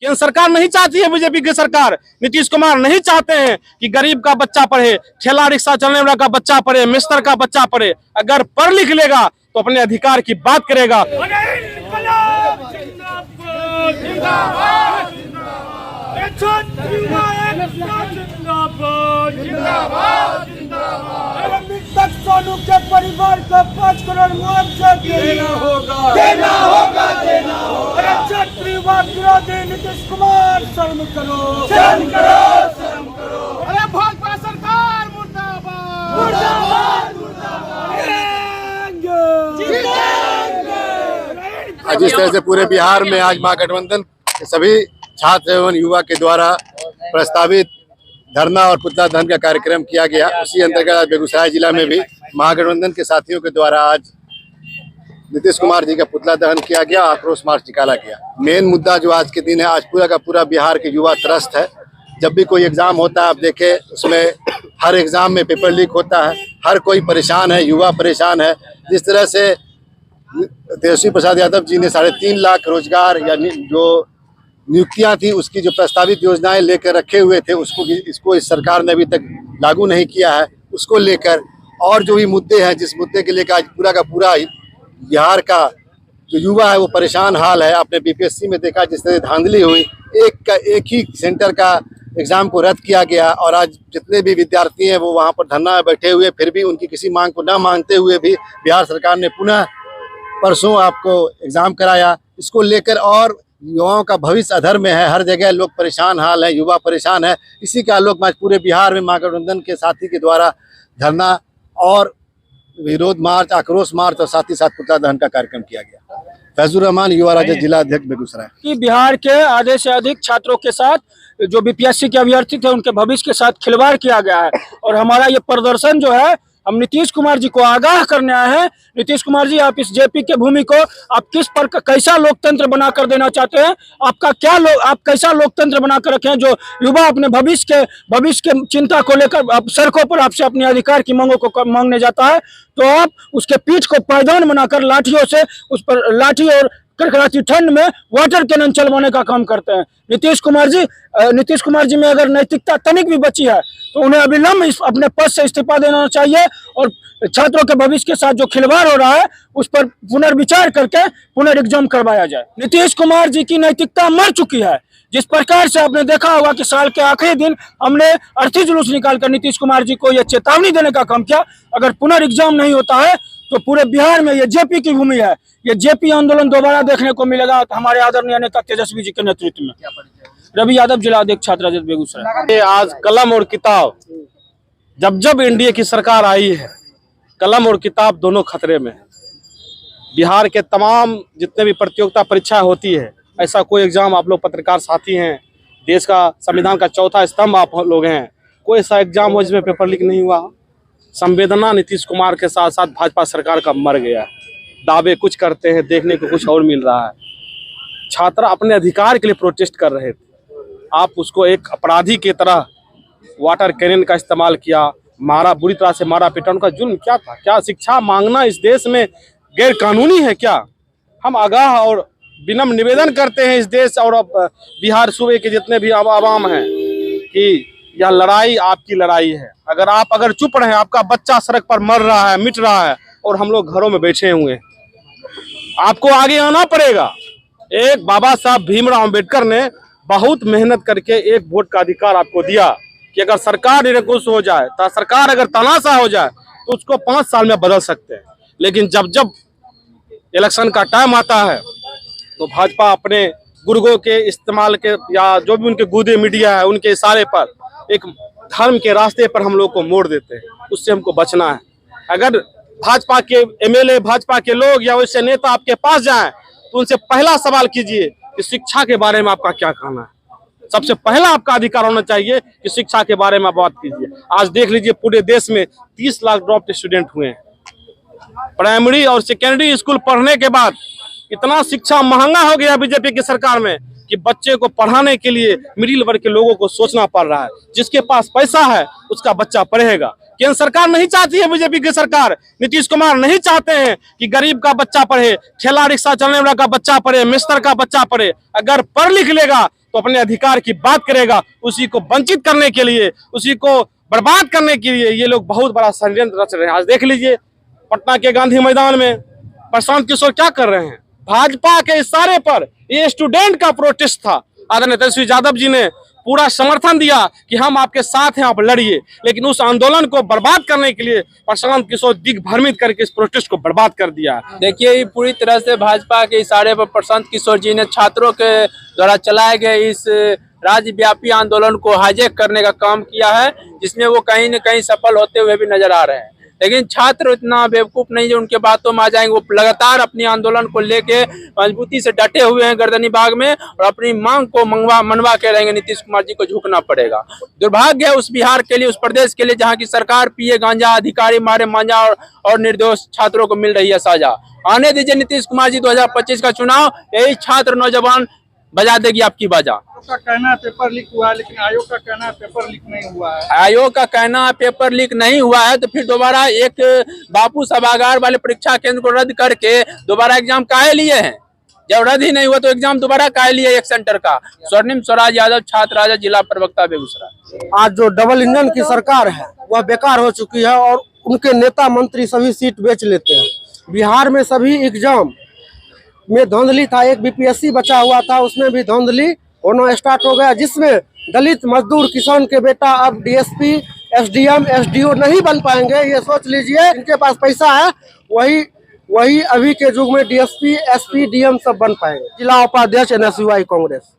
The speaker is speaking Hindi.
केंद्र सरकार नहीं चाहती है, बीजेपी की सरकार, नीतीश कुमार नहीं चाहते हैं कि गरीब का बच्चा पढ़े, ठेला रिक्शा चलने वाला का बच्चा पढ़े, मिस्टर का बच्चा पढ़े। अगर पढ़ लिख लेगा तो अपने अधिकार की बात करेगा। सोनू के परिवार को 5 करोड़ मुआवजा देना होगा। छात्रवाद विरोधी नीतीश कुमार शर्म करो। अरे भाजपा सरकार मुर्दाबाद। आज इस तरह से पूरे बिहार में आज महागठबंधन के सभी छात्र एवं युवा के द्वारा प्रस्तावित धरना और पुतला दहन का कार्यक्रम किया गया। उसी अंतर्गत आज बेगूसराय जिला में भी महागठबंधन के साथियों के द्वारा आज नीतीश कुमार जी का पुतला दहन किया गया, आक्रोश मार्च निकाला गया। मेन मुद्दा जो आज के दिन है, आज पूरा का पूरा बिहार के युवा त्रस्त है। जब भी कोई एग्जाम होता है, आप देखें उसमें हर एग्जाम में पेपर लीक होता है, हर कोई परेशान है, युवा परेशान है। जिस तरह से तेजस्वी प्रसाद यादव जी ने 3.5 लाख रोजगार या जो नियुक्तियां थी उसकी जो प्रस्तावित योजनाएं लेकर रखे हुए थे, इसको इस सरकार ने अभी तक लागू नहीं किया है। उसको लेकर और जो भी मुद्दे हैं, जिस मुद्दे के लेकर आज पूरा का पूरा बिहार का जो युवा है वो परेशान हाल है। आपने बीपीएससी में देखा जिस तरह धांधली हुई, एक ही सेंटर का एग्जाम को रद्द किया गया और आज जितने भी विद्यार्थी हैं वो वहाँ पर धरना में बैठे हुए, फिर भी उनकी किसी मांग को न मानते हुए भी बिहार सरकार ने पुनः परसों आपको एग्जाम कराया। इसको लेकर और युवाओं का भविष्य अधर में है, हर जगह लोग परेशान हाल है, युवा परेशान है। इसी का आलोक में आज पूरे बिहार में महागठबंधन के साथी के द्वारा धरना और विरोध मार्च, आक्रोश मार्च और साथ ही साथ पुतला दहन का कार्यक्रम किया गया। फैजुर रहमान, युवा राजद जिला अध्यक्ष बेगूसराय। कि बिहार के आधे से अधिक छात्रों के साथ जो बीपीएससी के अभ्यर्थी थे उनके भविष्य के साथ खिलवाड़ किया गया है और हमारा ये प्रदर्शन जो है हम नीतीश कुमार जी को आगाह करने आए हैं। नीतीश कुमार जी, आप इस जेपी के भूमि को आप किस पर कैसा लोकतंत्र बनाकर देना चाहते हैं? आपका क्या आप कैसा लोकतंत्र बनाकर रखे हैं जो युवा अपने भविष्य के चिंता को लेकर आप सड़कों पर आपसे अपने अधिकार की मांगों को मांगने जाता है, तो आप उसके पीठ को पायदान बनाकर लाठियों से उस पर लाठी और कड़कड़ाती ठंड में वाटर कैनन चलवाने का काम करते हैं। नीतीश कुमार जी में अगर नैतिकता तनिक भी बची है तो उन्हें अविलंब अपने पद से इस्तीफा देना चाहिए और छात्रों के भविष्य के साथ जो खिलवाड़ हो रहा है उस पर पुनर्विचार करके पुनर्एग्जाम करवाया जाए। नीतीश कुमार जी की नैतिकता मर चुकी है। जिस प्रकार से आपने देखा होगा कि साल के आखिरी दिन हमने अर्थी जुलूस निकालकर नीतीश कुमार जी को यह चेतावनी देने का काम किया, अगर पुनर्एग्जाम नहीं होता है तो पूरे बिहार में ये जेपी की भूमि है, ये जेपी आंदोलन दोबारा देखने को मिलेगा हमारे आदरणीय नेता तेजस्वी जी के नेतृत्व में। रवि यादव, जिला अध्यक्ष छात्र राजद बेगूसराय। आज कलम और किताब, जब एनडीए की सरकार आई है, कलम और किताब दोनों खतरे में। बिहार के तमाम जितने भी प्रतियोगिता परीक्षा होती है, ऐसा कोई एग्जाम, आप लोग पत्रकार साथी हैं, देश का संविधान का चौथा स्तंभ आप लोग हैं, कोई ऐसा एग्जाम हो जिसमें पेपर लीक नहीं हुआ। संवेदना नीतीश कुमार के साथ साथ भाजपा सरकार का मर गया। दावे कुछ करते हैं, देखने को कुछ और मिल रहा है। छात्र अपने अधिकार के लिए प्रोटेस्ट कर रहे थे, आप उसको एक अपराधी की तरह वाटर कैनन का इस्तेमाल किया, मारा, बुरी तरह से मारा पीटा। उनका जुल्म क्या था? क्या शिक्षा मांगना इस देश में गैर कानूनी है क्या? हम आगाह और विनम्र निवेदन करते हैं इस देश और बिहार सूबे के जितने भी आवाम हैं कि यह लड़ाई आपकी लड़ाई है। अगर चुप रहे, आपका बच्चा सड़क पर मर रहा है, मिट रहा है और हम लोग घरों में बैठे हुए हैं, आपको आगे आना पड़ेगा। एक बाबा साहब भीमराव अंबेडकर ने बहुत मेहनत करके एक वोट का अधिकार आपको दिया कि अगर सरकार निरंकुश हो जाए, तो सरकार अगर तानाशाह हो जाए तो उसको 5 साल में बदल सकते हैं। लेकिन जब इलेक्शन का टाइम आता है तो भाजपा अपने गुर्गों के इस्तेमाल के या जो भी उनके गूदे मीडिया है उनके इशारे पर एक धर्म के रास्ते पर हम लोग को मोड़ देते हैं। उससे हमको बचना है। अगर भाजपा के एमएलए, भाजपा के लोग या वैसे नेता आपके पास जाएं तो उनसे पहला सवाल कीजिए कि शिक्षा के बारे में आपका क्या कहना है। सबसे पहला आपका अधिकार होना चाहिए कि शिक्षा के बारे में बात कीजिए। आज देख लीजिए पूरे देश में 30 लाख ड्रॉप स्टूडेंट हुए हैं। प्राइमरी और सेकेंडरी स्कूल पढ़ने के बाद इतना शिक्षा महंगा हो गया बीजेपी की सरकार में कि बच्चे को पढ़ाने के लिए मिडिल वर्ग के लोगों को सोचना पड़ रहा है। जिसके पास पैसा है उसका बच्चा पढ़ेगा। केंद्र सरकार नहीं चाहती है, बीजेपी की सरकार, नीतीश कुमार नहीं चाहते हैं कि गरीब का बच्चा पढ़े, ठेला रिक्शा चलने वाला का बच्चा पढ़े, मिस्टर का बच्चा पढ़े। अगर पढ़ लिख लेगा तो अपने अधिकार की बात करेगा। उसी को वंचित करने के लिए, उसी को बर्बाद करने के लिए ये लोग बहुत बड़ा षड्यंत्र रच रहे हैं। आज देख लीजिए पटना के गांधी मैदान में प्रशांत किशोर क्या कर रहे हैं। भाजपा के इशारे पर ये स्टूडेंट का प्रोटेस्ट था। आदरणीय तेजस्वी यादव जी ने पूरा समर्थन दिया कि हम आपके साथ हैं, आप लड़िए, लेकिन उस आंदोलन को बर्बाद करने के लिए प्रशांत किशोर दिग्भ्रमित करके इस प्रोटेस्ट को बर्बाद कर दिया। देखिए ये पूरी तरह से भाजपा के इशारे पर प्रशांत किशोर जी ने छात्रों के द्वारा चलाए गए इस राज्यव्यापी आंदोलन को हाईजैक करने का काम किया है, जिसमें वो कहीं न कहीं सफल होते हुए भी नजर आ रहे हैं। लेकिन छात्र इतना बेवकूफ नहीं जो उनके बातों में आ जाएंगे। वो लगातार अपनी आंदोलन को लेके मजबूती से डटे हुए हैं गर्दनी बाग में, और अपनी मांग को मनवा के रहेंगे। नीतीश कुमार जी को झुकना पड़ेगा। दुर्भाग्य है उस बिहार के लिए, उस प्रदेश के लिए, जहाँ की सरकार पिए गांजा, अधिकारी मारे मांजा और निर्दोष छात्रों को मिल रही है सजा। आने दीजिए नीतीश कुमार जी, 2025 का चुनाव, यही छात्र नौजवान बजा देगी आपकी बाजा। का कहना है पेपर लीक हुआ है, लेकिन आयोग का कहना है पेपर लीक नहीं हुआ है। आयोग का कहना है पेपर लीक नहीं हुआ है, तो फिर दोबारा एक बापू सभागार वाले परीक्षा केंद्र को रद्द करके दोबारा एग्जाम काहे लिए हैं? जब रद्द ही नहीं हुआ तो एग्जाम दोबारा काहे लिए एक सेंटर का? स्वर्णिम स्वराज यादव, छात्र राजा, जिला प्रवक्ता, बेगूसराय। आज जो डबल इंजन की सरकार है वह बेकार हो चुकी है और उनके नेता मंत्री सभी सीट बेच लेते हैं। बिहार में सभी एग्जाम में धांधली था। एक बीपीएससी बचा हुआ था, उसमें भी धांधली होना स्टार्ट हो गया, जिसमें दलित मजदूर किसान के बेटा अब डीएसपी, एसडीएम, एसडीओ नहीं बन पाएंगे। ये सोच लीजिए, इनके पास पैसा है, वही अभी के युग में डीएसपी, एसपी, डीएम सब बन पाएंगे। जिला उपाध्यक्ष NSUI कांग्रेस।